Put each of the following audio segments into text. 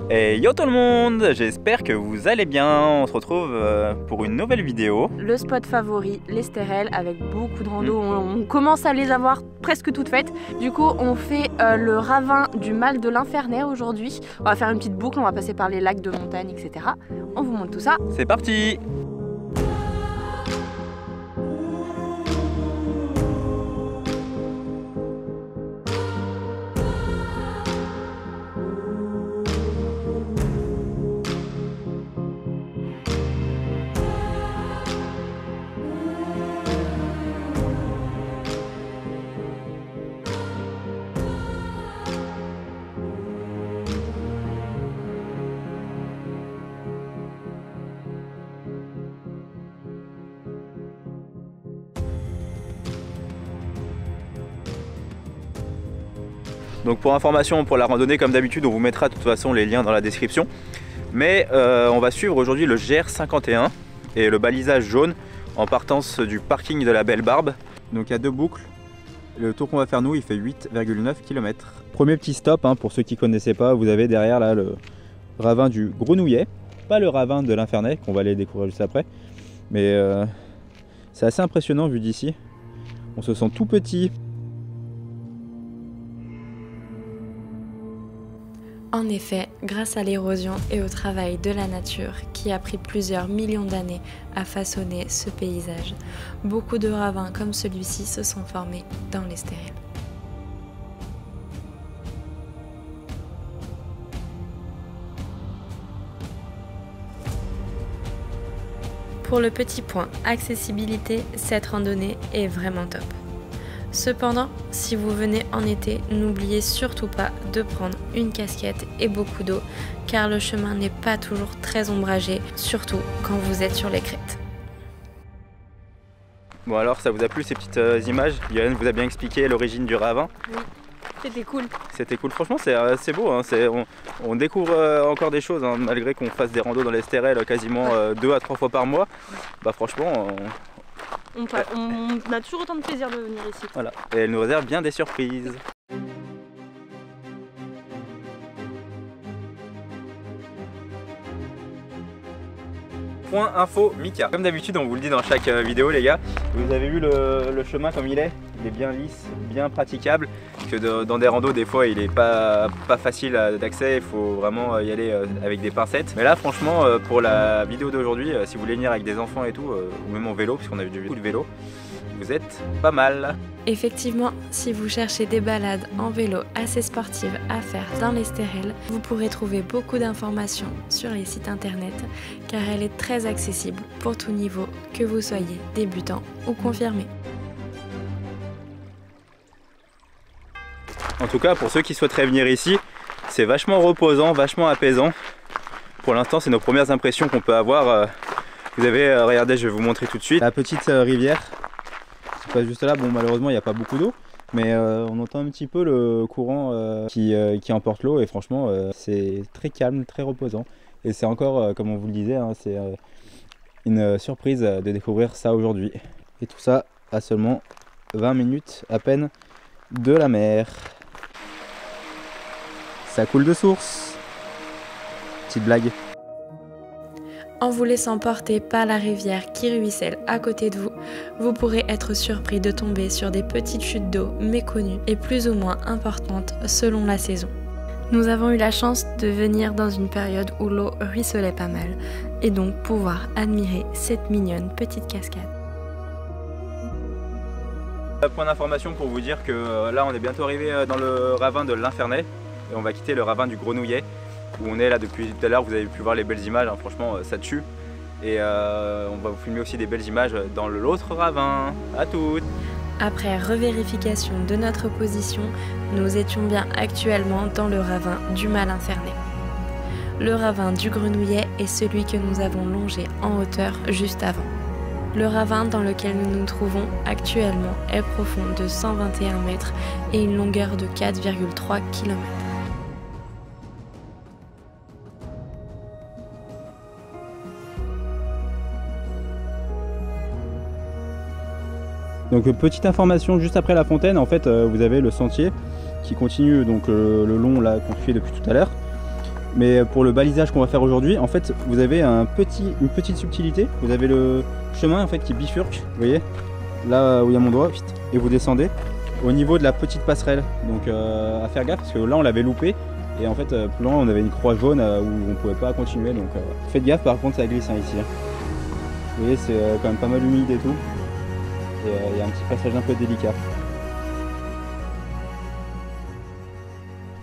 Et yo tout le monde, j'espère que vous allez bien. On se retrouve pour une nouvelle vidéo. Le spot favori, les stérelles, avec beaucoup de rando. On commence à les avoir presque toutes faites. Du coup, on fait le ravin du Mal de l'Infernais aujourd'hui. On va faire une petite boucle, on va passer par les lacs de montagne, etc. On vous montre tout ça. C'est parti! Donc pour information, pour la randonnée, comme d'habitude, on vous mettra de toute façon les liens dans la description. Mais on va suivre aujourd'hui le GR51 et le balisage jaune en partance du parking de la Belle Barbe. Donc il y a deux boucles. Le tour qu'on va faire nous, il fait 8,9 km. Premier petit stop, hein, pour ceux qui ne connaissaient pas, vous avez derrière là le ravin du Grenouillet. Pas le ravin de l'Infernais, qu'on va aller découvrir juste après. Mais c'est assez impressionnant vu d'ici. On se sent tout petit. En effet, grâce à l'érosion et au travail de la nature qui a pris plusieurs millions d'années à façonner ce paysage, beaucoup de ravins comme celui-ci se sont formés dans les stérelles. Pour le petit point accessibilité, cette randonnée est vraiment top. Cependant, si vous venez en été, n'oubliez surtout pas de prendre une casquette et beaucoup d'eau, car le chemin n'est pas toujours très ombragé, surtout quand vous êtes sur les crêtes. Bon alors, ça vous a plu ces petites images? Yann vous a bien expliqué l'origine du ravin. Oui, c'était cool. C'était cool, franchement c'est beau, hein. On découvre encore des choses, hein, malgré qu'on fasse des randos dans les stérelles quasiment 2 à 3 fois par mois. Bah franchement... On a toujours autant de plaisir de venir ici. Voilà, et elle nous réserve bien des surprises. Point info Mika. Comme d'habitude, on vous le dit dans chaque vidéo, les gars, vous avez vu le chemin comme il est bien lisse, bien praticable. Parce que dans des randos, des fois, il est pas facile d'accès, il faut vraiment y aller avec des pincettes. Mais là, franchement, pour la vidéo d'aujourd'hui, si vous voulez venir avec des enfants et tout, ou même en vélo, puisqu'on a vu beaucoup de vélo, vous êtes pas mal. Effectivement, si vous cherchez des balades en vélo assez sportives à faire dans les stérelles, vous pourrez trouver beaucoup d'informations sur les sites internet, car elle est très accessible pour tout niveau, que vous soyez débutant ou confirmé. En tout cas, pour ceux qui souhaiteraient venir ici, c'est vachement reposant, vachement apaisant. Pour l'instant, c'est nos premières impressions qu'on peut avoir. Vous avez, regardez, je vais vous montrer tout de suite la petite rivière qui passe juste là. Bon, malheureusement, il n'y a pas beaucoup d'eau, mais on entend un petit peu le courant qui emporte l'eau, et franchement, c'est très calme, très reposant. Et c'est encore, comme on vous le disait, hein, c'est une surprise de découvrir ça aujourd'hui. Et tout ça à seulement 20 minutes à peine de la mer. Ça coule de source. Petite blague. En vous laissant porter par la rivière qui ruisselle à côté de vous, vous pourrez être surpris de tomber sur des petites chutes d'eau méconnues et plus ou moins importantes selon la saison. Nous avons eu la chance de venir dans une période où l'eau ruisselait pas mal et donc pouvoir admirer cette mignonne petite cascade. Point d'information pour vous dire que là on est bientôt arrivé dans le ravin de l'Infernais et on va quitter le ravin du Grenouillet où on est là depuis tout à l'heure. Vous avez pu voir les belles images, hein, franchement ça tue. Et on va vous filmer aussi des belles images dans l'autre ravin. À toutes! Après revérification de notre position, nous étions bien actuellement dans le ravin du Mal Infernais. Le ravin du Grenouillet est celui que nous avons longé en hauteur juste avant. Le ravin dans lequel nous nous trouvons actuellement est profond de 121 mètres et une longueur de 4,3 km. Donc petite information, juste après la fontaine, en fait, vous avez le sentier qui continue donc le long là qu'on suit depuis tout à l'heure. Mais pour le balisage qu'on va faire aujourd'hui, en fait, vous avez une petite subtilité. Vous avez le chemin en fait qui bifurque, vous voyez, là où il y a mon doigt, et vous descendez au niveau de la petite passerelle. Donc à faire gaffe parce que là on l'avait loupé. Et en fait, plus loin, on avait une croix jaune où on pouvait pas continuer. Donc faites gaffe, par contre, ça glisse hein, ici. Vous voyez, c'est quand même pas mal humide et tout. Et il y a un petit passage un peu délicat.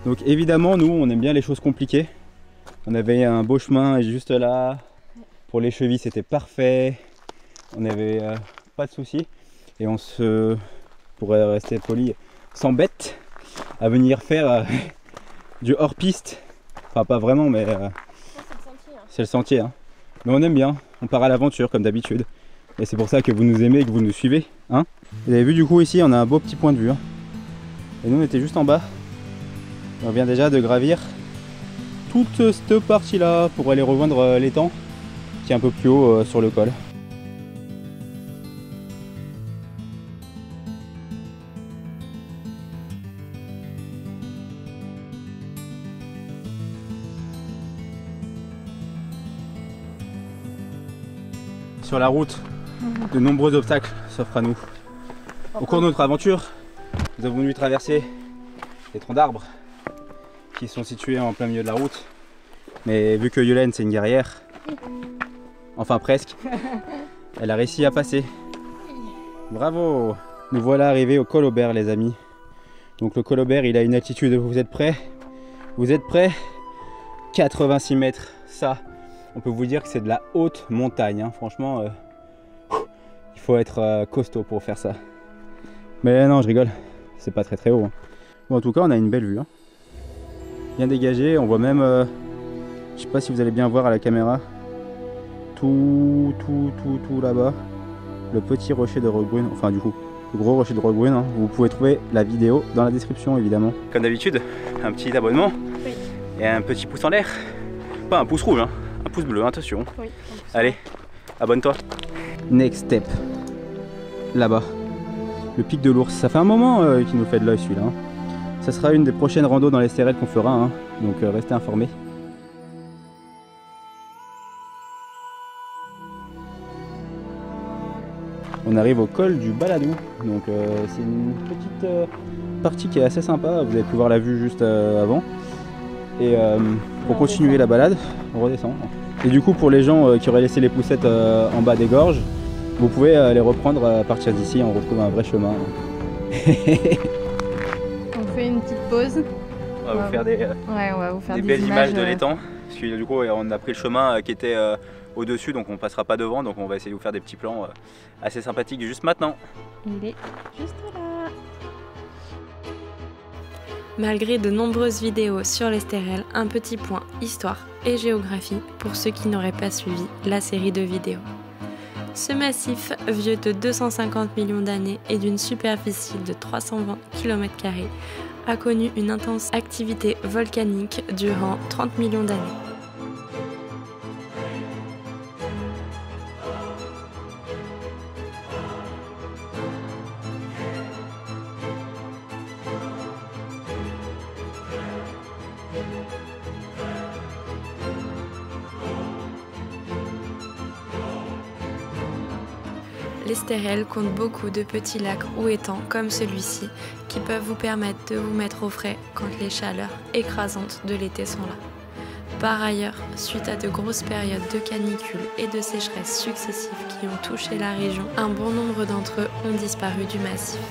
Donc évidemment, nous, on aime bien les choses compliquées. On avait un beau chemin juste là. Pour les chevilles, c'était parfait. On n'avait pas de soucis. Et on se pourrait rester poli, s'embête à venir faire du hors-piste. Enfin, pas vraiment, mais c'est le sentier. Hein. Mais on aime bien. On part à l'aventure comme d'habitude. Et c'est pour ça que vous nous aimez et que vous nous suivez. Hein. Vous avez vu, du coup, ici, on a un beau petit point de vue. Hein. Et nous, on était juste en bas. On vient déjà de gravir toute cette partie-là pour aller rejoindre l'étang qui est un peu plus haut sur le col. Sur la route, de nombreux obstacles s'offrent à nous. Au cours de notre aventure, nous avons dû traverser des troncs d'arbres qui sont situés en plein milieu de la route. Mais vu que Yolène c'est une guerrière, enfin presque, elle a réussi à passer. Bravo! Nous voilà arrivés au col Aubert les amis. Donc le col Aubert il a une altitude, vous êtes prêts? Vous êtes prêts? 86 mètres, ça on peut vous dire que c'est de la haute montagne, hein. Franchement il faut être costaud pour faire ça. Mais non je rigole, c'est pas très haut. Hein. Bon, en tout cas on a une belle vue. Hein. Bien dégagé, on voit même, je sais pas si vous allez bien voir à la caméra, tout là-bas, le petit rocher de Roquebrune, enfin du coup, le gros rocher de Roquebrune, hein. Vous pouvez trouver la vidéo dans la description évidemment. Comme d'habitude, un petit abonnement et un petit pouce en l'air, pas un pouce rouge, hein. Un pouce bleu, attention. Oui, allez, abonne-toi. Next step, là-bas, le pic de l'ours, ça fait un moment qu'il nous fait de l'œil celui-là. Hein. Ça sera une des prochaines randos dans les STRL qu'on fera, hein. Donc restez informés. On arrive au col du Baladou, donc c'est une petite partie qui est assez sympa, vous avez pu voir la vue juste avant. Et pour continuer la balade, on redescend. Et du coup pour les gens qui auraient laissé les poussettes en bas des gorges, vous pouvez les reprendre à partir d'ici, on retrouve un vrai chemin. On fait une petite pause. On va vous faire des belles images de l'étang. Parce que du coup on a pris le chemin qui était au-dessus, donc on passera pas devant, donc on va essayer de vous faire des petits plans assez sympathiques juste maintenant. Il est juste là. Malgré de nombreuses vidéos sur les STRL, un petit point histoire et géographie pour ceux qui n'auraient pas suivi la série de vidéos. Ce massif, vieux de 250 millions d'années et d'une superficie de 320 km², a connu une intense activité volcanique durant 30 millions d'années. Les STRL comptent beaucoup de petits lacs ou étangs comme celui-ci qui peuvent vous permettre de vous mettre au frais quand les chaleurs écrasantes de l'été sont là. Par ailleurs, suite à de grosses périodes de canicule et de sécheresse successives qui ont touché la région, un bon nombre d'entre eux ont disparu du massif.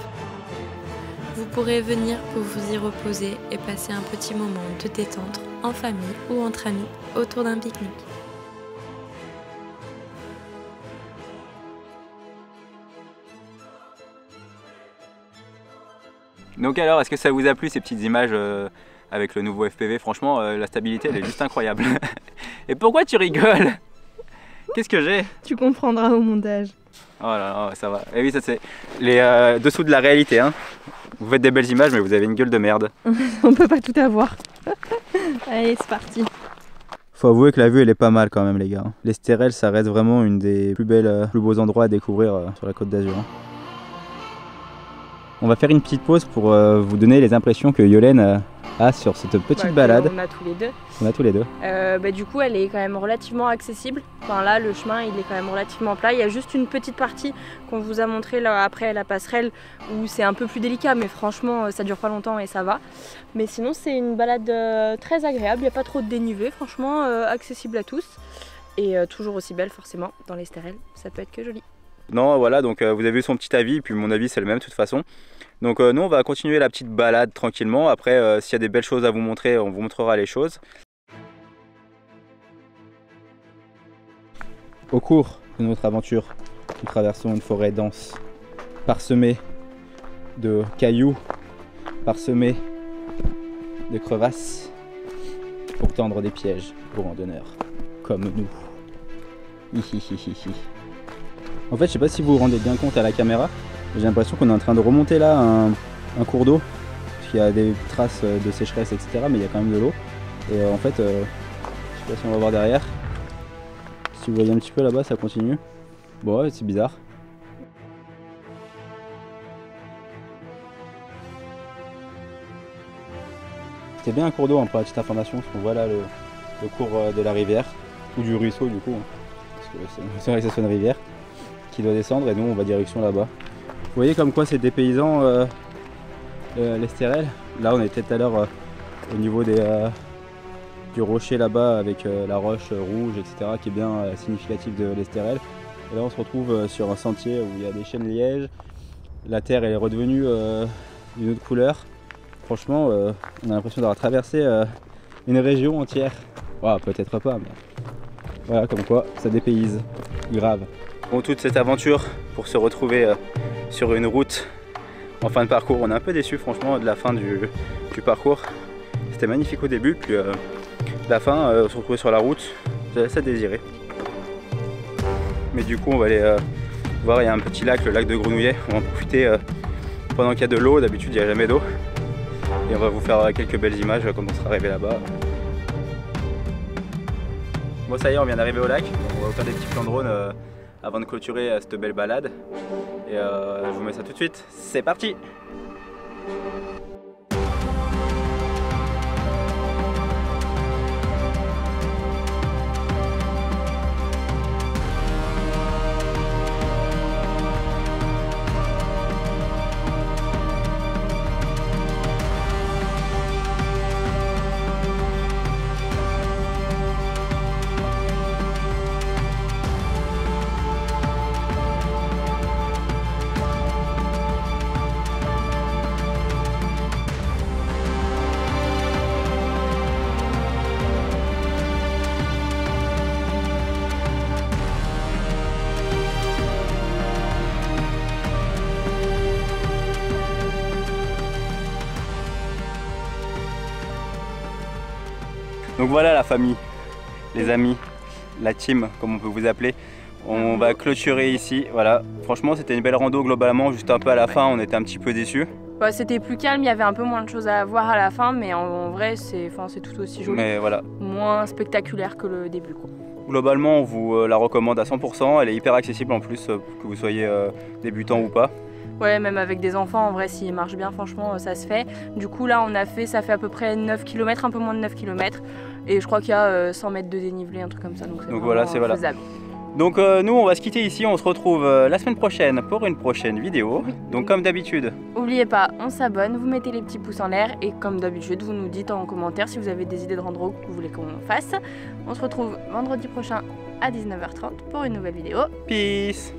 Vous pourrez venir pour vous y reposer et passer un petit moment de détente en famille ou entre amis autour d'un pique-nique. Donc alors, est-ce que ça vous a plu ces petites images avec le nouveau FPV? Franchement, la stabilité elle est juste incroyable. Et pourquoi tu rigoles? Qu'est-ce que j'ai? Tu comprendras au montage. Oh là là, ça va. Et oui, ça c'est les dessous de la réalité. Hein. Vous faites des belles images, mais vous avez une gueule de merde. On peut pas tout avoir. Allez, c'est parti. Faut avouer que la vue elle est pas mal quand même les gars. Les STRL ça reste vraiment une des plus beaux endroits à découvrir sur la Côte d'Azur. Hein. On va faire une petite pause pour vous donner les impressions que Yolène Ah, sur cette petite balade. On a tous les deux. On a tous les deux. Du coup, elle est quand même relativement accessible. Enfin là, le chemin, il est quand même relativement plat. Il y a juste une petite partie qu'on vous a montré là après la passerelle où c'est un peu plus délicat, mais franchement, ça dure pas longtemps et ça va. Mais sinon, c'est une balade très agréable. Il n'y a pas trop de dénivelé, franchement, accessible à tous et toujours aussi belle forcément dans l'Estérel. Ça peut être que joli. Non, voilà, donc vous avez vu son petit avis, puis mon avis c'est le même de toute façon. Donc nous on va continuer la petite balade tranquillement. Après s'il y a des belles choses à vous montrer, on vous montrera les choses. Au cours de notre aventure, nous traversons une forêt dense, parsemée de cailloux, parsemée de crevasses, pour tendre des pièges aux randonneurs, comme nous. En fait, je sais pas si vous vous rendez bien compte à la caméra, j'ai l'impression qu'on est en train de remonter là un cours d'eau, parce qu'il y a des traces de sécheresse, etc. Mais il y a quand même de l'eau. Et en fait, je sais pas si on va voir derrière. Si vous voyez un petit peu là-bas, ça continue. Bon, ouais, c'est bizarre. C'était bien un cours d'eau, hein, pour la petite information, parce qu'on voit là le cours de la rivière, ou du ruisseau du coup, hein, parce que c'est vrai que ça soit une rivière qui doit descendre, et nous on va direction là-bas. Vous voyez comme quoi c'est dépaysant l'Estérel. Là on était tout à l'heure au niveau du rocher là-bas avec la roche rouge, etc., qui est bien significatif de l'Estérel. Et là on se retrouve sur un sentier où il y a des chênes lièges. La terre elle est redevenue d'une autre couleur. Franchement on a l'impression d'avoir traversé une région entière. Oh, peut-être pas, mais voilà, comme quoi ça dépayse grave. Bon, toute cette aventure pour se retrouver sur une route en fin de parcours, on est un peu déçu franchement de la fin du parcours. C'était magnifique au début, puis la fin, se retrouver sur la route, ça laisse à désirer. Mais du coup on va aller voir, il y a un petit lac, le lac de Grenouillet. On va en profiter pendant qu'il y a de l'eau. D'habitude il n'y a jamais d'eau. Et on va vous faire quelques belles images quand on sera arrivé là-bas. Bon, ça y est, on vient d'arriver au lac. On va vous faire des petits plans de drone avant de clôturer cette belle balade. Et je vous mets ça tout de suite. C'est parti! Donc voilà la famille, les amis, la team comme on peut vous appeler. On va clôturer ici, voilà. Franchement c'était une belle rando globalement, juste un peu à la fin on était un petit peu déçus. Bah, c'était plus calme, il y avait un peu moins de choses à voir à la fin, mais en vrai c'est tout aussi joli. Mais voilà. Moins spectaculaire que le début, quoi. Globalement on vous la recommande à 100%, elle est hyper accessible en plus, que vous soyez débutant ou pas. Ouais, même avec des enfants, en vrai, s'ils marchent bien, franchement, ça se fait. Du coup, là, ça fait à peu près 9 km, un peu moins de 9 km. Et je crois qu'il y a 100 mètres de dénivelé, un truc comme ça. Donc voilà, c'est faisable. Donc nous, on va se quitter ici. On se retrouve la semaine prochaine pour une prochaine vidéo. Oui. Donc comme d'habitude. N'oubliez pas, on s'abonne, vous mettez les petits pouces en l'air. Et comme d'habitude, vous nous dites en commentaire si vous avez des idées de rando que vous voulez qu'on fasse. On se retrouve vendredi prochain à 19h30 pour une nouvelle vidéo. Peace!